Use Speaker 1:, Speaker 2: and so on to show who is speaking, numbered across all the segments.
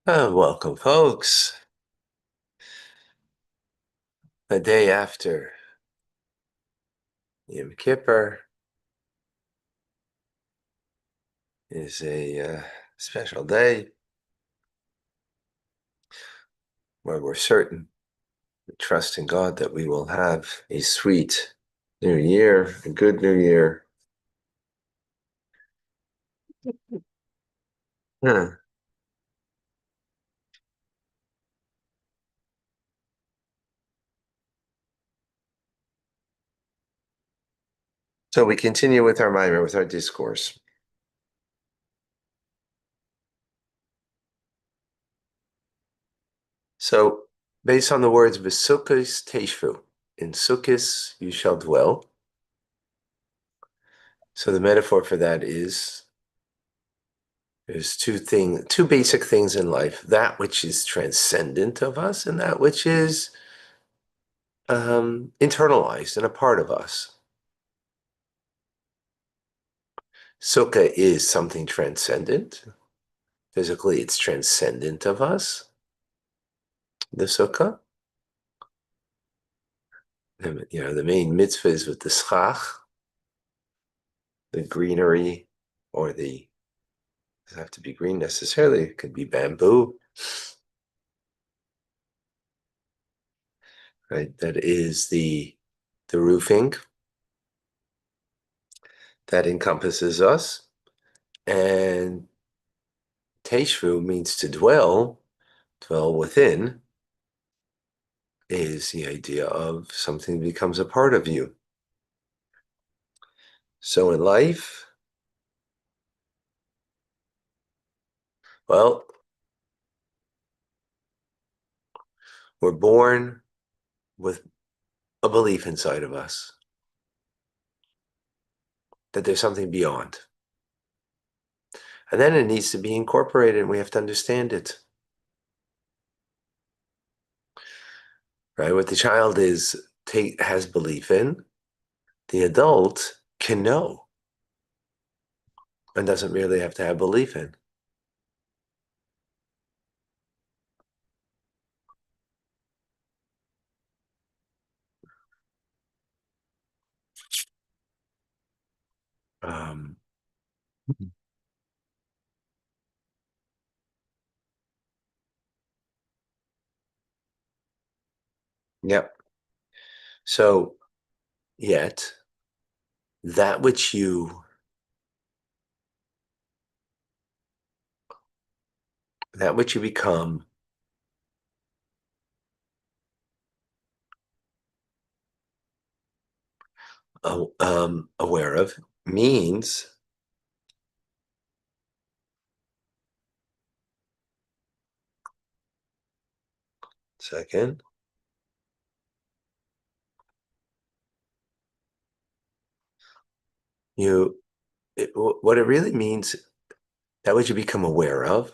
Speaker 1: Welcome, folks. The day after Yom Kippur is a special day where we're certain, we trust in God that we will have a sweet new year, a good new year. Huh. So we continue with our mimer, with our discourse. So, based on the words "V'sukkos teshvu," in Sukkahs you shall dwell. So the metaphor for that is there's two basic things in life: that which is transcendent of us, and that which is internalized and a part of us. Sukkah is something transcendent. Physically, it's transcendent of us. The sukkah, the main mitzvah is with the schach, the greenery, or the doesn't have to be green necessarily. It could be bamboo, right? That is the roofing that encompasses us, and teshvu means to dwell within, is the idea of something becomes a part of you. So in life, well, we're born with a belief inside of us that there's something beyond. And then it needs to be incorporated and we have to understand it. Right? What the child has belief in, the adult can know and doesn't really have to have belief in. Um, yep. So yet that which you become aware of means second what it really means, that which you become aware of,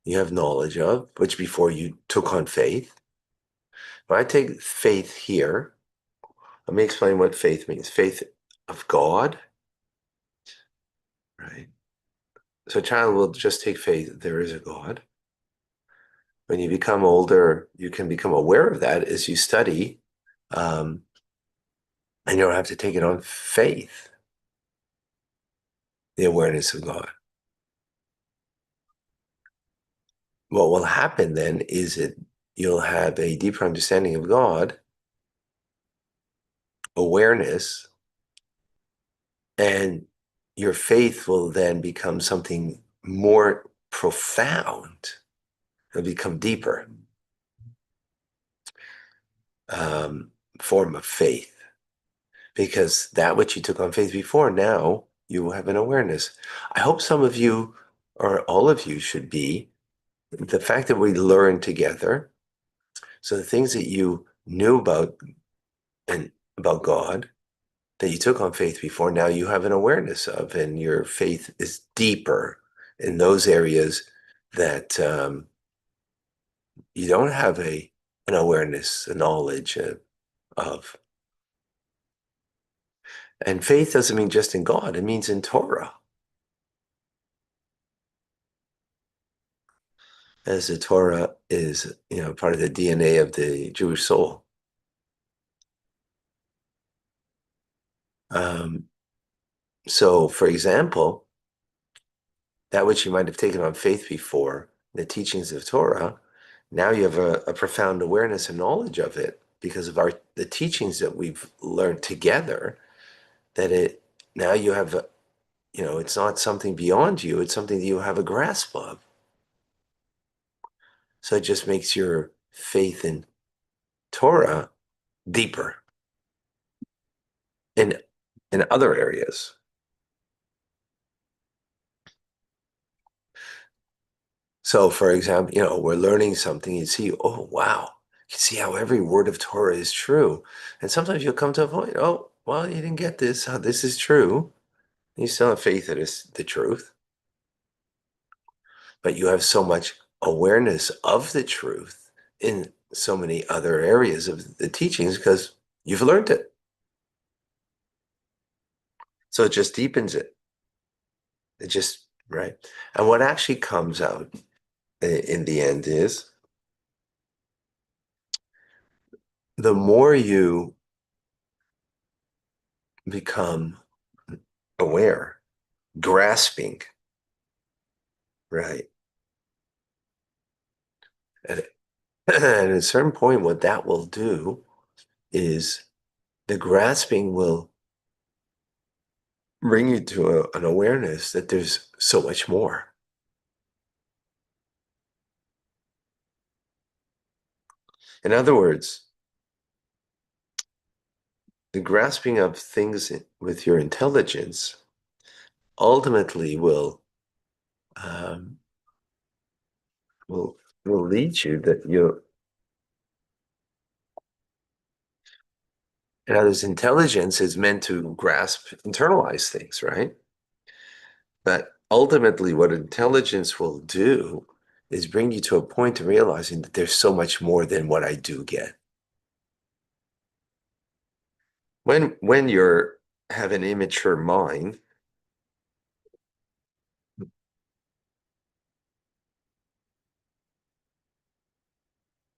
Speaker 1: you have knowledge of, which before you took on faith. When I take faith here, let me explain what faith means. Faith of God, right? So a child will just take faith that there is a God. When you become older, you can become aware of that as you study, um, and you don't have to take it on faith, the awareness of God. What will happen then is that you'll have a deeper understanding of God, awareness, and your faith will then become something more profound. It'll become deeper form of faith, because that which you took on faith before, now you have an awareness. I hope some of you, or all of you, should be the fact that we learn together. So the things that you knew about and about God that you took on faith before, now you have an awareness of, and your faith is deeper in those areas that you don't have an awareness, a knowledge of. And faith doesn't mean just in God, it means in Torah. as the Torah is, part of the DNA of the Jewish soul. Um, so, for example, that which you might have taken on faith before, the teachings of Torah, now you have a profound awareness and knowledge of it because of the teachings that we've learned together. That it now you have, it's not something beyond you; it's something that you have a grasp of. So it just makes your faith in Torah deeper in other areas. So, for example, we're learning something. You see, oh wow, you see how every word of Torah is true. And sometimes you'll come to a point, oh, well, you didn't get this. How this is true. You still have faith that it's the truth, but you have so much awareness of the truth in so many other areas of the teachings because you've learned it. So it just deepens it. It just, right. And what actually comes out in the end is the more you become aware, grasping, right? And at a certain point, what that will do is the grasping will bring you to an awareness that there's so much more. In other words, the grasping of things with your intelligence ultimately um, will will lead you that you. In other words, intelligence is meant to grasp, internalize things, right? But ultimately, what intelligence will do is bring you to a point of realizing that there's so much more than what I do get. When you're have an immature mind,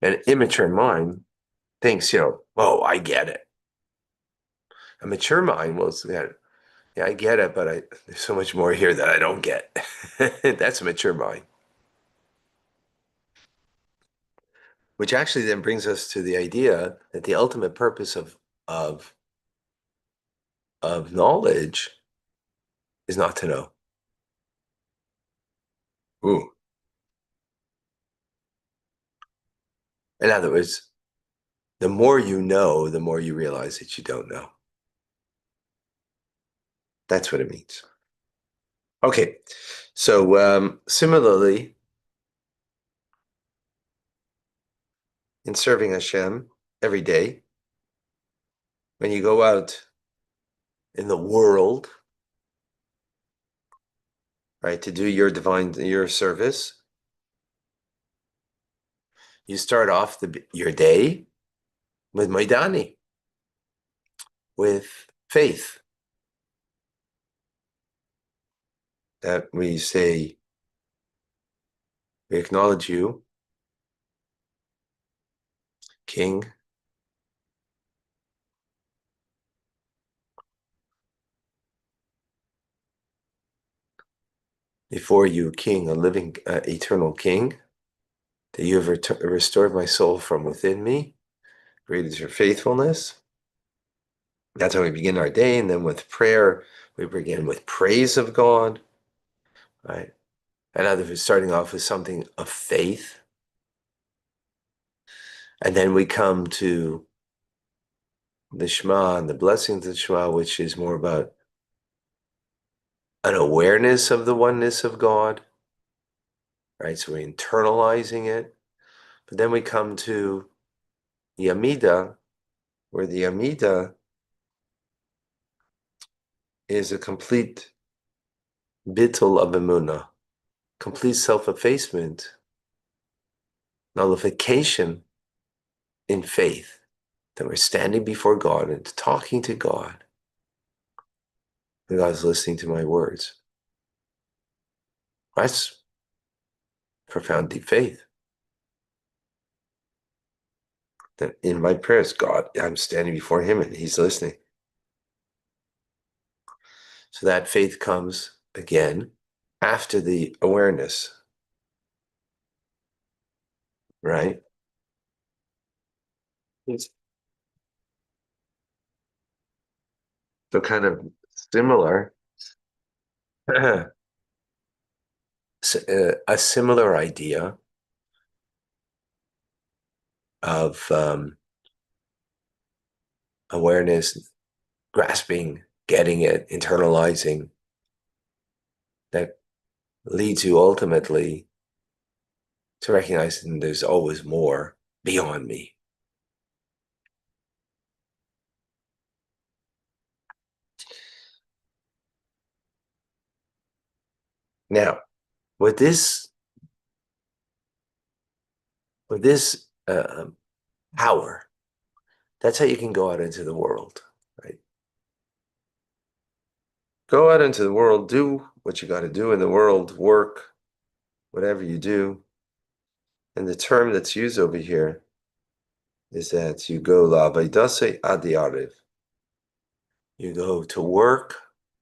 Speaker 1: an immature mind thinks, oh, I get it. A mature mind will say, yeah, I get it, but there's so much more here that I don't get. That's a mature mind. Which actually then brings us to the idea that the ultimate purpose of of knowledge is not to know. Ooh. In other words, the more you know, the more you realize that you don't know. That's what it means. Okay, so similarly, in serving Hashem every day, when you go out in the world, right, to do your service, you start off your day with Maidani, with faith, that we say, we acknowledge you, King. Before you, King, a living, eternal King, that you have restored my soul from within me. Great is your faithfulness. That's how we begin our day. And then with prayer, we begin with praise of God, right? And either starting off with something of faith. And then we come to the Shema and the blessings of the Shema, which is more about an awareness of the oneness of God, right? So we're internalizing it. But then we come to the Amida, where the Amida is a complete bittul of emunah, complete self-effacement, nullification in faith, that we're standing before God and talking to God, and God's listening to my words. That's profound deep faith. That in my prayers, God, I'm standing before him and he's listening. So that faith comes again after the awareness, right? It's so kind of similar, a similar idea of awareness, grasping, getting it, internalizing, that leads you ultimately to recognizing there's always more beyond me. Now, with this power, that's how you can go out into the world, right? Go out into the world, do what you got to do in the world, work, whatever you do. And the term that's used over here is that you go la vaidase adiarev. You go to work,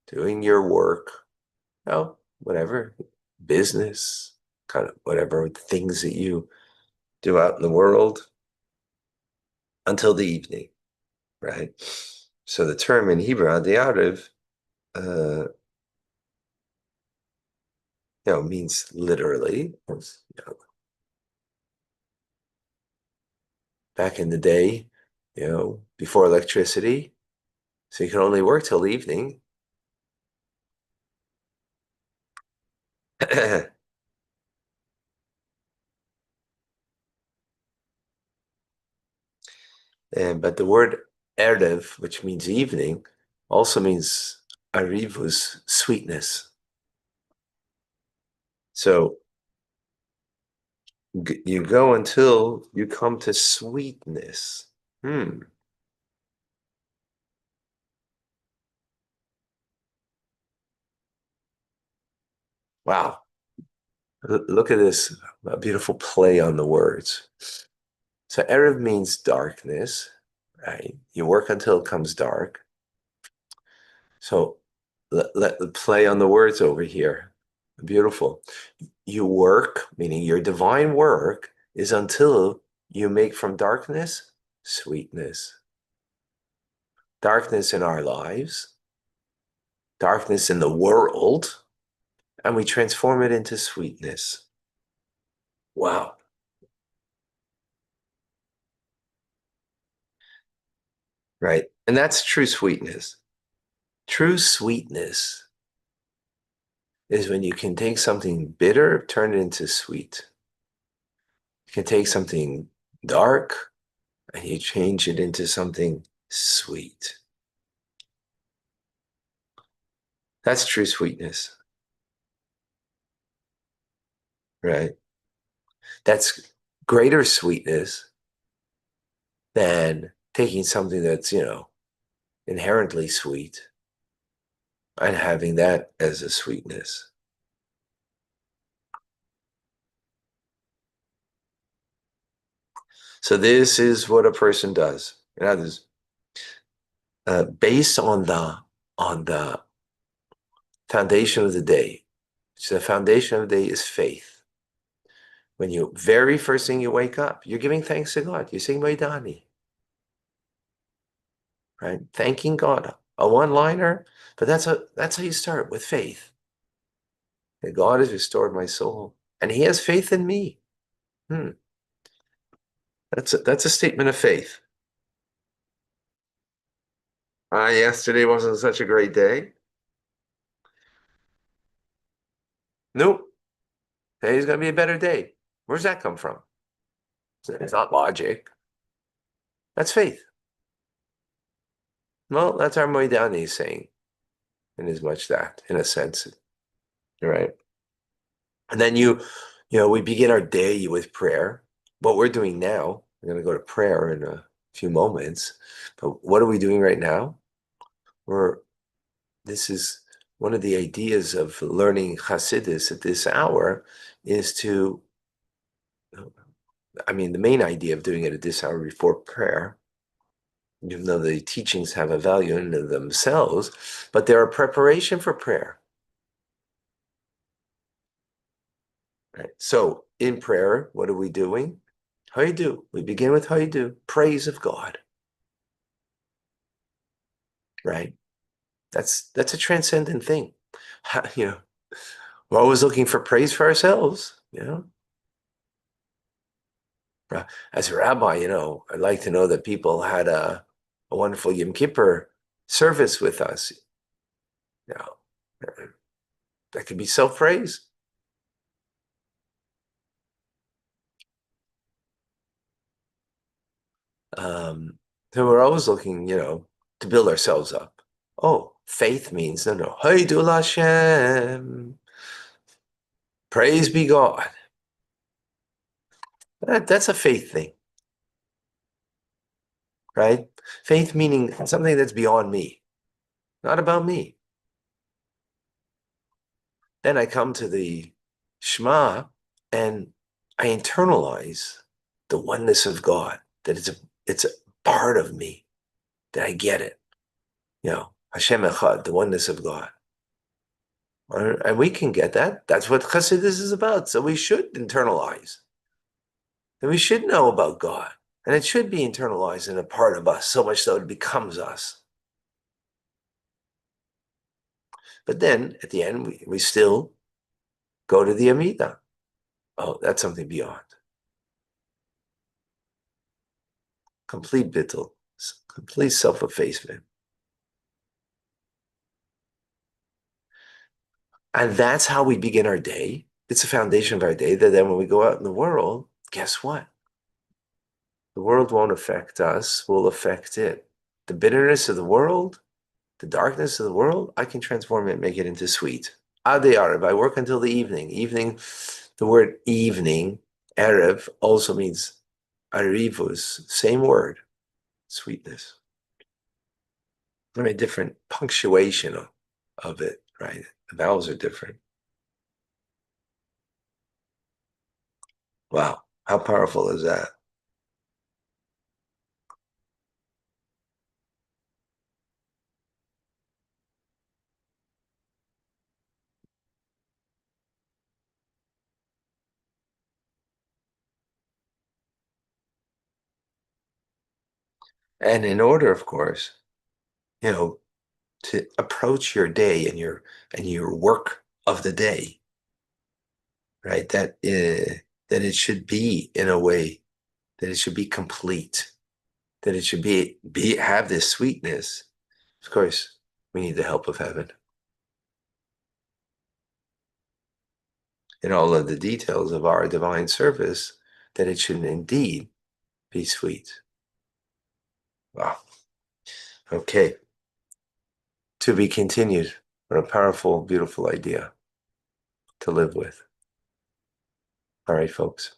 Speaker 1: doing your work, whatever, business, kind of whatever things that you do out in the world until the evening, right? So the term in Hebrew, adiarev, means literally, back in the day, before electricity, so you can only work till evening. But the word erev, which means evening, also means arivus, sweetness. So you go until you come to sweetness. Wow. Look at this, a beautiful play on the words. So erev means darkness, right? You work until it comes dark. So let the play on the words over here. Beautiful. You work, meaning your divine work, is until you make from darkness sweetness. Darkness in our lives, darkness in the world, and we transform it into sweetness. Wow. Right. And that's true sweetness. True sweetness is when you can take something bitter, turn it into sweet. You can take something dark and you change it into something sweet. That's true sweetness, right? That's greater sweetness than taking something that's, inherently sweet and having that as a sweetness. So this is what a person does. In others, based on the foundation of the day. So the foundation of the day is faith. When you very first thing you wake up, you're giving thanks to God. You're saying Vaidani, right? Thanking God. A one-liner, but that's how you start, with faith. That God has restored my soul, and He has faith in me. That's a statement of faith. Yesterday wasn't such a great day. Nope. Today's gonna be a better day. Where's that come from? It's not logic. That's faith. Well, that's our Moidani saying, in as much that, in a sense, right? And then we begin our day with prayer. What we're doing now, we're going to go to prayer in a few moments. But what are we doing right now? This is one of the ideas of learning Chassidus at this hour, is to I mean, the main idea of doing it at this hour before prayer, even though the teachings have a value in themselves, but they're a preparation for prayer. Right? So in prayer, what are we doing? How you do? We begin with how you do. Praise of God. Right? That's a transcendent thing. You know, we're always looking for praise for ourselves, you know. As a rabbi, I'd like to know that people had a wonderful Yom Kippur service with us. You know, that could be self-praise. So we're always looking, to build ourselves up. Oh, faith means no. Haidul Hashem. Praise be God. That's a faith thing, right? Faith meaning something that's beyond me, not about me. Then I come to the Shema and I internalize the oneness of God, that it's a part of me, that I get it. Hashem Echad, the oneness of God. And we can get that. That's what Chassidus is about. So we should internalize. And we should know about God. And it should be internalized in a part of us, so much so it becomes us. But then at the end, we still go to the Amida. Oh, that's something beyond. Complete bittul, complete self-effacement. And that's how we begin our day. It's the foundation of our day, that then when we go out in the world, guess what? The world won't affect us, we'll affect it. The bitterness of the world, the darkness of the world, I can transform it and make it into sweet. Adi Arab, I work until the evening. Evening, the word evening, Erev, also means arivus, same word, sweetness. I mean, different punctuation of it, right? The vowels are different. Wow, how powerful is that? And in order, of course, you know, to approach your day and your work of the day, right? That it should be in a way that it should be complete, that it should be have this sweetness. Of course, we need the help of heaven in all of the details of our divine service, that it should indeed be sweet. Wow. Okay. To be continued. What a powerful, beautiful idea to live with. All right, folks.